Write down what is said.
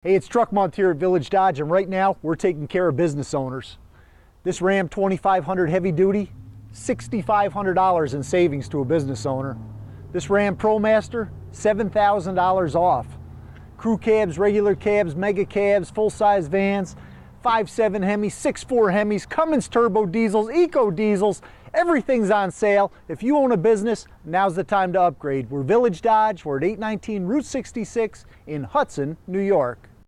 Hey, it's Truck Month here at Village Dodge, and right now we're taking care of business owners. This Ram 2500 heavy duty, $6,500 in savings to a business owner. This Ram ProMaster, $7,000 off. Crew cabs, regular cabs, mega cabs, full-size vans, 5.7 Hemis, 6.4 Hemis, Cummins turbo diesels, eco diesels, everything's on sale. If you own a business, now's the time to upgrade. We're Village Dodge. We're at 819 Route 66 in Hudson, New York.